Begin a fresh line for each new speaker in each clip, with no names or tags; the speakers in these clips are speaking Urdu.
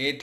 8,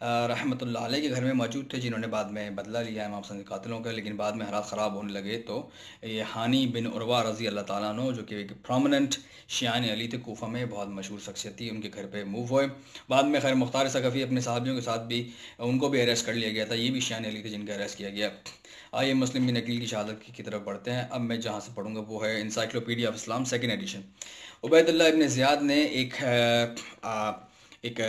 رحمۃ اللہ علیہ کے گھر میں موجود تھے، جنہوں نے بعد میں بدلہ لیا امام حسن کے قاتلوں کا، لیکن بعد میں حالات خراب ہونے لگے تو یہ ہانی بن عروہ رضی اللہ تعالیٰ عنہ، جو کہ ایک پرومیننٹ شیعان علی تھے، کوفہ میں بہت مشہور شخصیت تھی، ان کے گھر پہ موو ہوئے۔ بعد میں خیر مختار ثقفی اپنے صحابیوں کے ساتھ بھی ان کو بھی اریسٹ کر لیا گیا تھا، یہ بھی شیعان علی تھے جن کا اریسٹ کیا گیا۔ آئیے مسلم بن عقیل کی شہادت کی طرف بڑھتے ہیں۔ اب میں جہاں سے پڑھوں گا وہ ہے encyclopedia of Islam second edition. عبید اللہ ابن زیاد نے ایک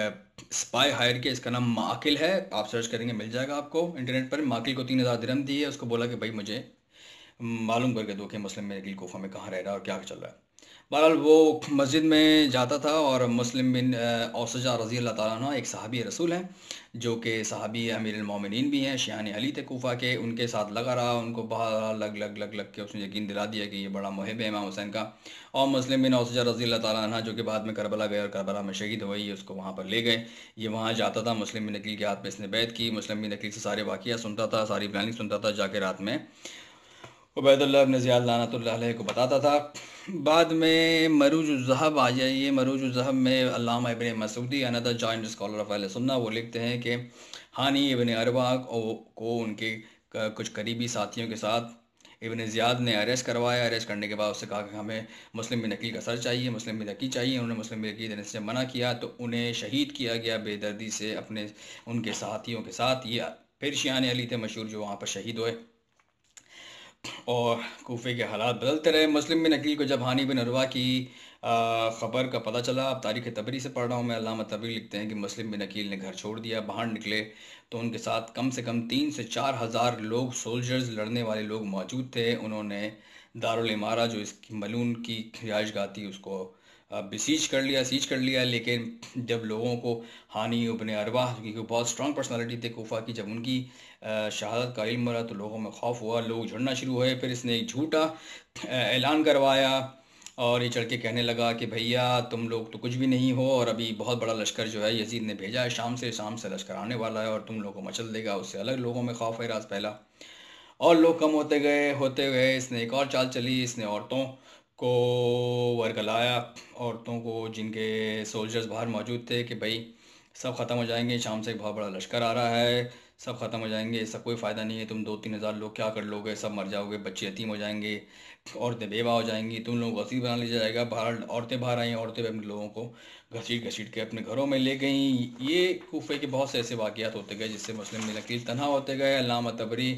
اسپائی ہائر کیا، اس کا نام معقل ہے، آپ سرچ کریں گے مل جائے گا آپ کو انٹرنیٹ پر۔ معقل کو 3000 درہم دی ہے، اس کو بولا کہ بھائی مجھے معلوم کر کے دو کہ مسلم بن عقیل کوفہ میں کہاں رہ رہا ہے اور کیا چل رہا ہے۔ بہرحال وہ مسجد میں جاتا تھا، اور مسلم بن اوسجہ رضی اللہ تعالیٰ عنہ ایک صحابی رسول ہیں، جو کہ صحابی امیر المومنین بھی ہیں، شیعان علی تھے کوفہ کے، ان کے ساتھ لگا رہا، ان کو بہت لگ کے اس نے یقین دلا دیا کہ یہ بڑا محب ہے امام حسین کا۔ اور مسلم بن اوسجہ رضی اللہ تعالیٰ عنہ، جو کہ بعد میں کربلا گئے اور کربلا میں شہید ہوئے، یہ اس کو وہاں پر لے گئے۔ یہ وہاں جاتا تھا، مسلم بن عقیل کے ہاتھ میں اس نے بیعت کی، مسلم بن عقیل سے سارے واقعات سنتا تھا، ساری پلاننگ سنتا تھا، جا کے رات میں عبید اللہ ابن زیاد لعنت اللہ علیہ کو بتاتا تھا۔ بعد میں مروج الذہب آ جائیے، مروج الذہب میں علامہ ابن Masoodi another joint scholar of اہل سنہ، وہ لکھتے ہیں کہ ہانی ابن عروہ کو ان کے کچھ قریبی ساتھیوں کے ساتھ ابن زیاد نے اریسٹ کروایا۔ اریسٹ کرنے کے بعد اس سے کہا کہ ہمیں مسلم بن عقیل کا سر چاہیے، مسلم بن عقیل چاہیے۔ انہوں نے مسلم بن عقیل دینے سے منع کیا تو انہیں شہید کیا گیا بے دردی سے ان کے ساتھیوں کے ساتھ۔ یہ پھر شیعان علی تھے مشہور، جو وہاں پر شہید ہوئے، اور کوفے کے حالات بدلتے رہے۔ مسلم بن عقیل کو جب ہانی بن عروہ کی خبر کا پتہ چلا، اب تاریخ طبری سے پڑھ رہا ہوں میں، علامہ طبری لکھتے ہیں کہ مسلم بن عقیل نے گھر چھوڑ دیا، باہر نکلے تو ان کے ساتھ کم سے کم 3 سے 4 ہزار لوگ، سولجرز، لڑنے والے لوگ موجود تھے۔ انہوں نے دارالامارہ، جو اس کی ملون کی رہائش گاہ تھی، اس کو بسیج کر لیا، لیکن جب لوگوں کو ہانی ابن عروہ، کیونکہ بہت اسٹرانگ پرسنالٹی تھے کوفہ کی، جب ان کی شہادت کا علم ملا تو لوگوں میں خوف ہوا، لوگ جھڑنا شروع ہوئے۔ پھر اس نے ایک جھوٹا اعلان کروایا اور یہ چڑھ کے کہنے لگا کہ بھیا تم لوگ تو کچھ بھی نہیں ہو، اور ابھی بہت بڑا لشکر جو ہے یزید نے بھیجا ہے شام سے لشکر آنے والا ہے اور تم لوگوں کو مچل دے گا۔ اس سے الگ لوگوں میں خوف ہے راز پھیلا، اور لوگ کم ہوتے گئے۔ اس نے ایک اور چال چلی، اس نے عورتوں کو ورگلایا، عورتوں کو جن کے سولجرز باہر موجود تھے کہ بھائی سب ختم ہو جائیں گے، شام سے ایک بہت بڑا لشکر آ رہا ہے، سب ختم ہو جائیں گے، اس کا کوئی فائدہ نہیں ہے، تم 2-3 ہزار لوگ کیا کر لو گے، سب مر جاؤ گے، بچے یتیم ہو جائیں گے، عورتیں بیوہ ہو جائیں گی، تم لوگوں کو غصیب بنا لیا جائے گا۔ باہر عورتیں باہر آئیں، عورتیں اپنے لوگوں کو گھسیٹ کے اپنے گھروں میں لے گئیں۔ یہ کوفے کے بہت سے ایسے واقعات ہوتے گئے جس سے مسلم بن عقیل تنہا ہوتے گئے۔ علامہ طبری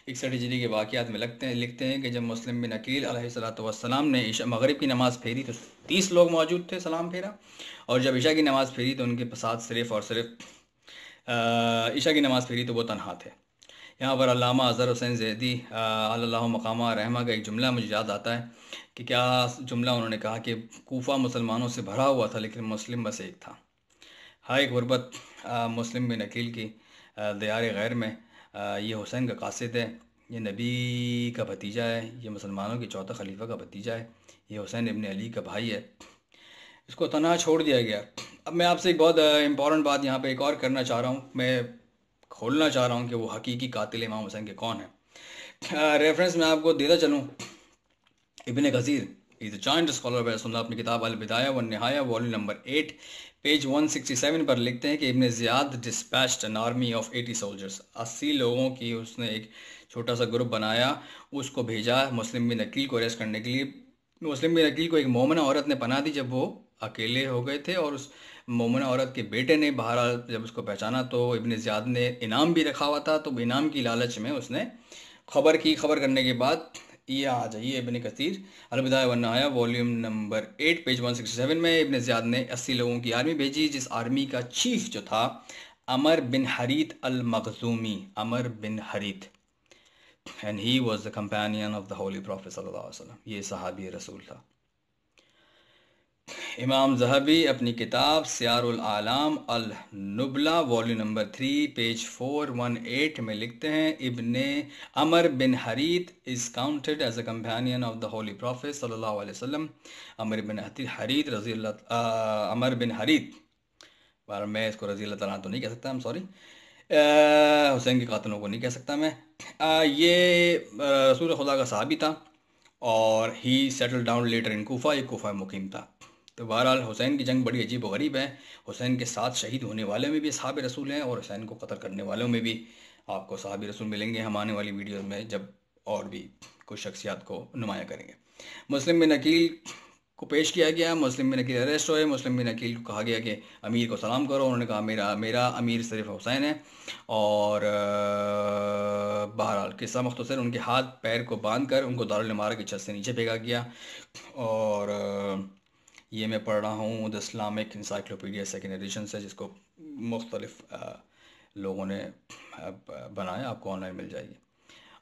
61 ہجری کے واقعات میں لکھتے ہیں کہ جب مسلم بن عقیل علیہ السلام نے مغرب کی نماز پھیری تو 30 لوگ موجود تھے، سلام پھیرا، اور جب عشاء کی نماز پھیری تو ان کے ساتھ صرف اور صرف عشاء کی نماز پھیری تو وہ تنہا تھے۔ یہاں پر علامہ اظہر حسین زیدی اللہ مقامہ رحمہ کا ایک جملہ مجھے یاد آتا ہے کہ کیا جملہ انہوں نے کہا کہ کوفہ مسلمانوں سے بھرا ہوا تھا لیکن مسلم بس ایک تھا۔ ہائے غربت مسلم بن عقیل کی دیار غیر میں۔ یہ حسین کا قاصد ہے، یہ نبی کا بھتیجا ہے، یہ مسلمانوں کے چوتھا خلیفہ کا بھتیجا ہے، یہ حسین ابن علی کا بھائی ہے، اس کو تنہا چھوڑ دیا گیا۔ اب میں آپ سے ایک بہت امپورٹنٹ بات یہاں پہ ایک اور کرنا چاہ رہا ہوں، میں کھولنا چاہ رہا ہوں کہ وہ حقیقی قاتل امام حسین کے کون ہیں۔ ریفرنس میں آپ کو دیتا چلوں، ابن غزیر از اے جوائنٹ اسکالر آف سنہ، اپنی کتاب البدایہ والنہایہ والیوم نمبر 8 پیج 167 پر لکھتے ہیں کہ ابن زیاد ڈسپیچڈ این آرمی آف 80 سولجرز، 80 لوگوں کی اس نے ایک چھوٹا سا گروپ بنایا، اس کو بھیجا مسلم بن عقیل کو اریسٹ کرنے کے لیے۔ مسلم بن عقیل کو ایک مومنہ عورت نے پناہ دی جب وہ اکیلے ہو گئے تھے، اور اس مومنہ عورت کے بیٹے نے بہرحال جب اس کو پہچانا تو ابن زیاد نے انعام بھی رکھا ہوا تھا، تو انعام کی لالچ میں اس نے خبر کرنے کے بعد یہ آ جائیے ابن کثیر البدایہ والنہایہ والیوم نمبر 8 پیج 167 میں ابن زیاد نے 80 لوگوں کی آرمی بھیجی، جس آرمی کا چیف جو تھا عمر بن حریت المخزومی، عمر بن حریت، and he was the companion of the holy prophet صلی اللہ علیہ وسلم، یہ صحابی رسول تھا۔ امام ذہبی اپنی کتاب سیار الاعلام النبلہ والیوم نمبر 3 پیج 418 میں لکھتے ہیں ابن عمر بن حریت is counted as a companion of the holy prophet صلی اللہ علیہ وسلم۔ عمر بن حریت رضی اللہ عمر بن حریت، میں اس کو رضی اللہ تعالیٰ تو نہیں کہہ سکتا، سوری، حسین کے قاتلوں کو نہیں کہہ سکتا میں، یہ رسول خدا کا صحابی تھا، اور ہی سیٹل ڈاؤن لیٹر ان کوفہ، یہ کوفہ مقیم تھا۔ تو بہرحال حسین کی جنگ بڑی عجیب و غریب ہے. حسین کے ساتھ شہید ہونے والے میں بھی اصحاب رسول ہیں، اور حسین کو قتل کرنے والوں میں بھی آپ کو صحابی رسول ملیں گے ہم آنے والی ویڈیو میں، جب اور بھی کچھ شخصیات کو نمایاں کریں گے. مسلم بن عقیل کو پیش کیا گیا، مسلم بن عقیل اریسٹ ہوئے. مسلم بن عقیل کو کہا گیا کہ امیر کو سلام کرو، انہوں نے کہا میرا امیر صرف حسین ہے. اور بہرحال قصہ مختصر، ان کے ہاتھ پیر کو باندھ کر ان کو دارالعمارہ کی چھت سے نیچے پھینکا گیا. اور یہ میں پڑھ رہا ہوں the Islamic encyclopedia second edition سے، جس کو مختلف لوگوں نے بنایا، آپ کو آن لائن مل جائے گی.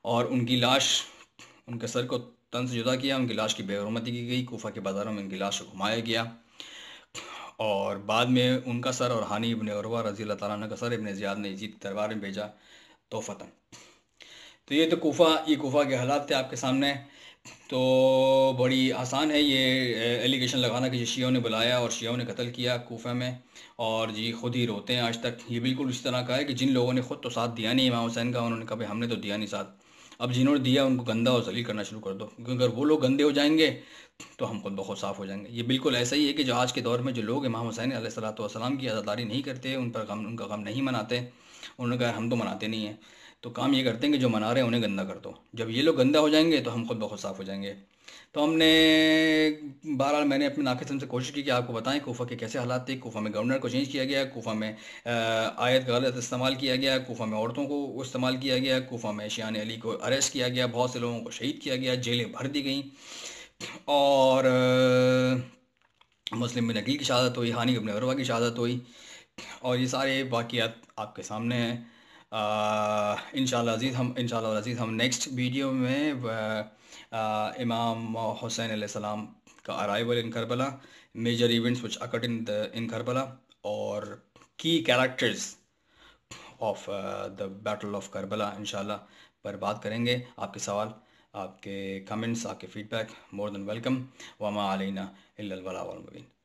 اور ان کی لاش، ان کے سر کو تن سے جدا کیا، ان کی لاش کی بے حرمتی کی گئی، کوفہ کے بازاروں میں ان کی لاش کو گھمایا گیا. اور بعد میں ان کا سر اور ہانی ابن عروہ رضی اللہ تعالیٰ عنہ کا سر ابن زیاد نے یزید کی دربار میں بھیجا توفتاً. تو یہ کوفہ کے حالات تھے آپ کے سامنے. تو بڑی آسان ہے یہ ایلیگیشن لگانا کہ شیعوں نے بلایا اور شیعوں نے قتل کیا کوفہ میں، اور جی خود ہی روتے ہیں آج تک. یہ بالکل اس طرح کا ہے کہ جن لوگوں نے خود تو ساتھ دیا نہیں امام حسین کا، انہوں نے کہا بھائی ہم نے تو دیا نہیں ساتھ، اب جنہوں نے دیا ان کو گندہ اور ذلیل کرنا شروع کر دو، کیونکہ اگر وہ لوگ گندے ہو جائیں گے تو ہم خود بخود صاف ہو جائیں گے. یہ بالکل ایسا ہی ہے کہ جو آج کے دور میں جو لوگ امام حسین علیہ الصلوۃ والسلام کی عزاداری نہیں کرتے، ان کا غم نہیں مناتے، انہوں نے کہا ہم تو مناتے نہیں ہیں، تو کام یہ کرتے ہیں کہ جو منا رہے ہیں انہیں گندہ کر دو. جب یہ لوگ گندہ ہو جائیں گے تو ہم خود بخود صاف ہو جائیں گے. تو ہم نے بہرحال میں نے اپنے ناقص سے کوشش کی کہ آپ کو بتائیں کوفہ کے کیسے حالات تھے. کوفہ میں گورنر کو چینج کیا گیا، کوفہ میں آیت کا غلط استعمال کیا گیا، کوفہ میں عورتوں کو استعمال کیا گیا، کوفہ میں شیعان علی کو اریسٹ کیا گیا، بہت سے لوگوں کو شہید کیا گیا، جیلیں بھر دی گئیں. اور مسلم بن عقیل کی شہادت ہوئی، ہانی ابن عروہ کی شہادت ہوئی، اور یہ سارے واقعات آپ کے سامنے ہیں. انشاءاللہ عزیز ہم نیکسٹ ویڈیو میں امام حسین علیہ السلام کا arrival in Karbala, major events وچ اکرڈ ان کربلا، اور کی characters of the battle of Karbala انشاءاللہ پر بات کریں گے. آپ کے سوال، آپ کے کمنٹس، آپ کے فیڈ بیک مور دین ویلکم. وما علینا الا البلاغ المبین.